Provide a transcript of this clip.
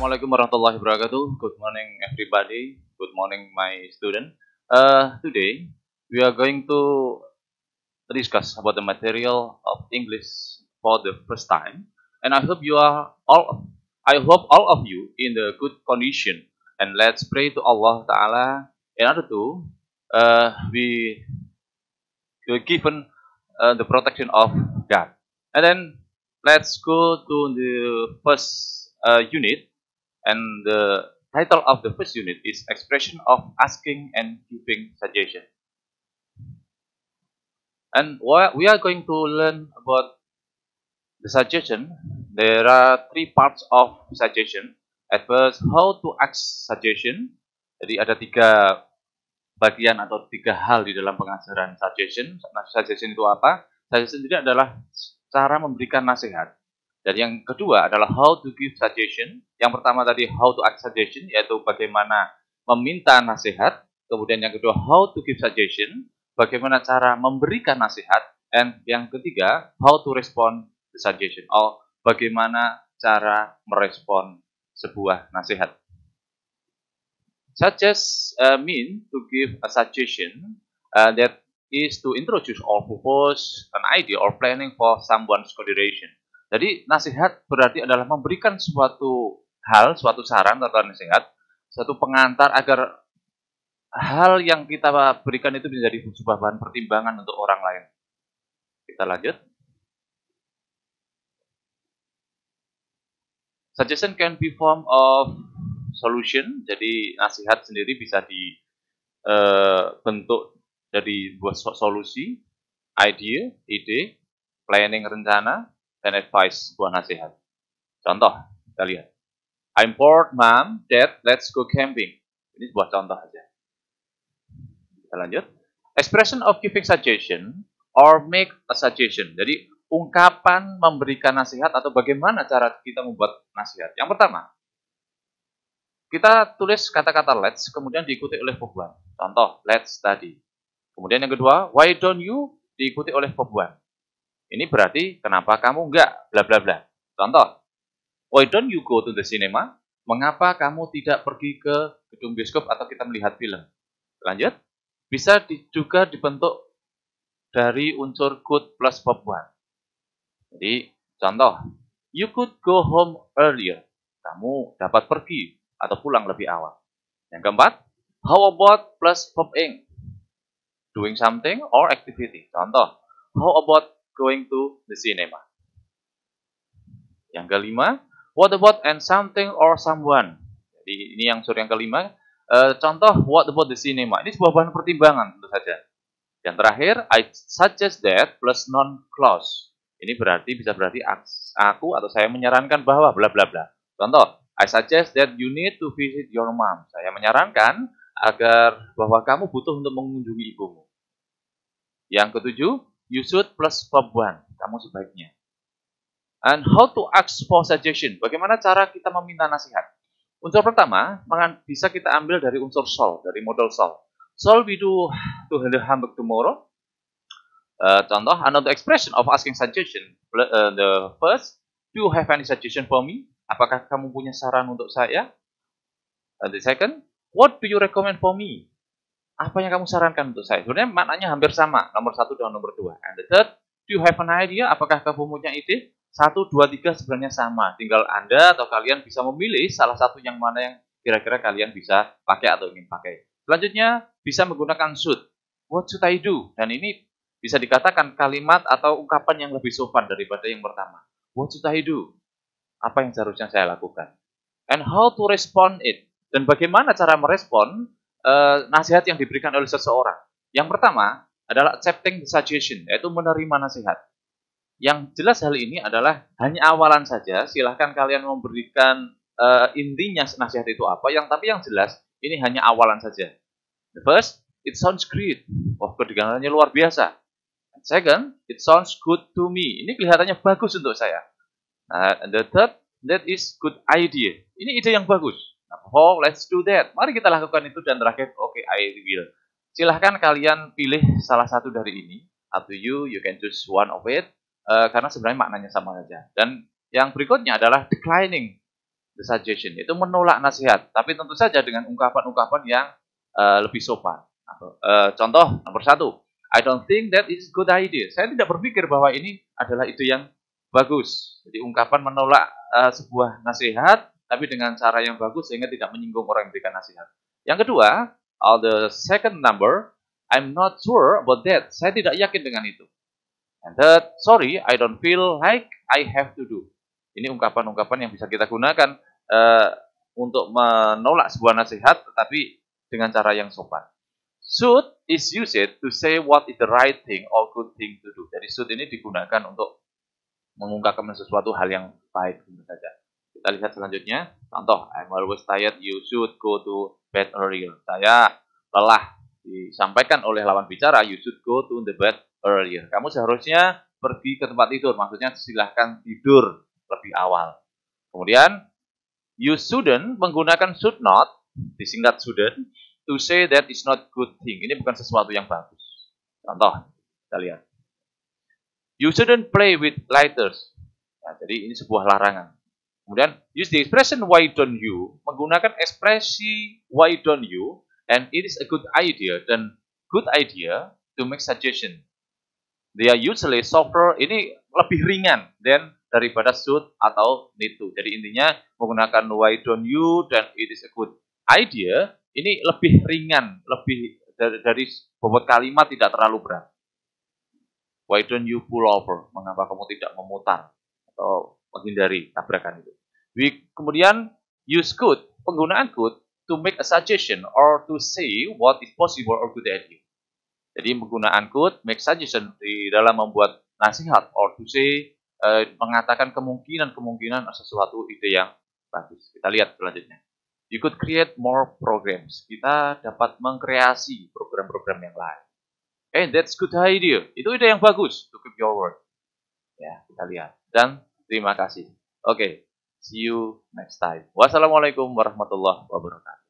Assalamualaikum warahmatullahi wabarakatuh. Good morning, everybody. Good morning, my student. Today we are going to discuss about the material of English for the first time, and I hope all of you in the good condition. And let's pray to Allah Taala in order to we given the protection of God. And then let's go to the first unit, and the title of the first unit is Expression of Asking and Giving Suggestion. And we are going to learn about the suggestion. There are three parts of suggestion. At first, how to ask suggestion. Jadi ada tiga bagian atau tiga hal di dalam pengajaran suggestion. Nah, suggestion itu apa? Suggestion itu adalah cara memberikan nasihat. Dan yang kedua adalah how to give suggestion. Yang pertama tadi how to ask suggestion, yaitu bagaimana meminta nasihat. Kemudian yang kedua how to give suggestion, bagaimana cara memberikan nasihat. Dan yang ketiga how to respond the suggestion, atau bagaimana cara merespon sebuah nasihat. Suggest mean to give a suggestion that is to introduce or propose an idea or planning for someone's consideration. Jadi nasihat berarti adalah memberikan suatu hal, suatu saran atau nasihat, suatu pengantar agar hal yang kita berikan itu menjadi sebuah bahan pertimbangan untuk orang lain. Kita lanjut. Suggestion can be form of solution. Jadi nasihat sendiri bisa dibentuk dari buat solusi, ide, planning rencana, dan advice buah nasihat. Contoh, kita lihat. I'm bored, mom, dad, let's go camping. Ini sebuah contoh aja. Kita lanjut. Expression of giving suggestion or make a suggestion. Jadi ungkapan memberikan nasihat atau bagaimana cara kita membuat nasihat. Yang pertama, kita tulis kata-kata let's kemudian diikuti oleh verb one. Contoh, let's study. Kemudian yang kedua, why don't you diikuti oleh verb one. Ini berarti kenapa kamu enggak bla bla bla. Contoh, why don't you go to the cinema? Mengapa kamu tidak pergi ke gedung bioskop atau kita melihat film? Lanjut, bisa juga dibentuk dari unsur could plus verb one. Jadi, contoh, you could go home earlier. Kamu dapat pergi atau pulang lebih awal. Yang keempat, how about plus verb ing. Doing something or activity. Contoh, how about going to the cinema. Yang kelima, what about and something or someone. Jadi ini yang unsur yang kelima. Contoh, what about the cinema. Ini sebuah bahan pertimbangan tentu saja. Yang terakhir, I suggest that plus non clause. Ini bisa berarti aku atau saya menyarankan bahwa bla bla bla. Contoh, I suggest that you need to visit your mom. Saya menyarankan agar bahwa kamu butuh untuk mengunjungi ibumu. Yang ketujuh, you should plus verb one. Kamu sebaiknya. And how to ask for suggestion. Bagaimana cara kita meminta nasihat? Unsur pertama bisa kita ambil dari unsur shall, dari model shall. Shall we do to the homework tomorrow? Contoh, another expression of asking suggestion. The first, do you have any suggestion for me? Apakah kamu punya saran untuk saya? The second, what do you recommend for me? Apa yang kamu sarankan untuk saya? Sebenarnya maknanya hampir sama, nomor 1 dan nomor 2. And the third, do you have an idea? Apakah kamu punya ide? 1, 2, 3 sebenarnya sama. Tinggal Anda atau kalian bisa memilih salah satu yang mana yang kira-kira kalian bisa pakai atau ingin pakai. Selanjutnya, bisa menggunakan should. What should I do? Dan ini bisa dikatakan kalimat atau ungkapan yang lebih sopan daripada yang pertama. What should I do? Apa yang seharusnya saya lakukan? And how to respond it? Dan bagaimana cara merespon nasihat yang diberikan oleh seseorang. Yang pertama adalah accepting the suggestion, yaitu menerima nasihat. Yang jelas hal ini adalah hanya awalan saja. Silahkan kalian memberikan intinya nasihat itu apa. Tapi yang jelas ini hanya awalan saja. The first, it sounds great. Oh, kedengarannya luar biasa. And second, it sounds good to me. Ini kelihatannya bagus untuk saya. And the third, that is good idea. Ini ide yang bagus. Oh, let's do that. Mari kita lakukan itu. Dan terakhir, okay, I will. Silahkan kalian pilih salah satu dari ini. Up to you, you can choose one of it. Karena sebenarnya maknanya sama saja. Dan yang berikutnya adalah declining the suggestion, itu menolak nasihat, tapi tentu saja dengan ungkapan-ungkapan yang lebih sopan. Contoh nomor 1, I don't think that is good idea. Saya tidak berpikir bahwa ini adalah ide yang bagus. Jadi ungkapan menolak sebuah nasihat, tapi dengan cara yang bagus sehingga tidak menyinggung orang yang memberikan nasihat. Yang kedua, the second number, I'm not sure about that. Saya tidak yakin dengan itu. And third, sorry, I don't feel like I have to do. Ini ungkapan-ungkapan yang bisa kita gunakan untuk menolak sebuah nasihat, tetapi dengan cara yang sopan. Should is used to say what is the right thing or good thing to do. Jadi should ini digunakan untuk mengungkapkan sesuatu hal yang baik, tentu saja. Kita lihat selanjutnya. Contoh, I'm always tired, you should go to bed earlier. Saya lelah, disampaikan oleh lawan bicara, you should go to the bed earlier. Kamu seharusnya pergi ke tempat tidur, maksudnya silahkan tidur lebih awal. Kemudian, you shouldn't menggunakan should not, disingkat shouldn't, to say that is not good thing. Ini bukan sesuatu yang bagus. Contoh, kita lihat. You shouldn't play with lighters. Nah, jadi ini sebuah larangan. Kemudian, use the expression why don't you, menggunakan ekspresi why don't you, and it is a good idea, dan good idea to make suggestion. They are usually softer, ini lebih ringan daripada should atau need to. Jadi intinya menggunakan why don't you dan it is a good idea, ini lebih ringan, lebih dari bobot kalimat tidak terlalu berat. Why don't you pull over? Mengapa kamu tidak memutar atau menghindari tabrakan itu? Kemudian use could, penggunaan could to make a suggestion or to say what is possible or good idea. Jadi penggunaan could make suggestion di dalam membuat nasihat or to say mengatakan kemungkinan sesuatu ide yang bagus. Kita lihat selanjutnya. You could create more programs. Kita dapat mengkreasi program-program yang lain. That's good idea. Itu ide yang bagus to keep your word. Ya, kita lihat. Dan terima kasih. Oke, see you next time. Wassalamualaikum warahmatullahi wabarakatuh.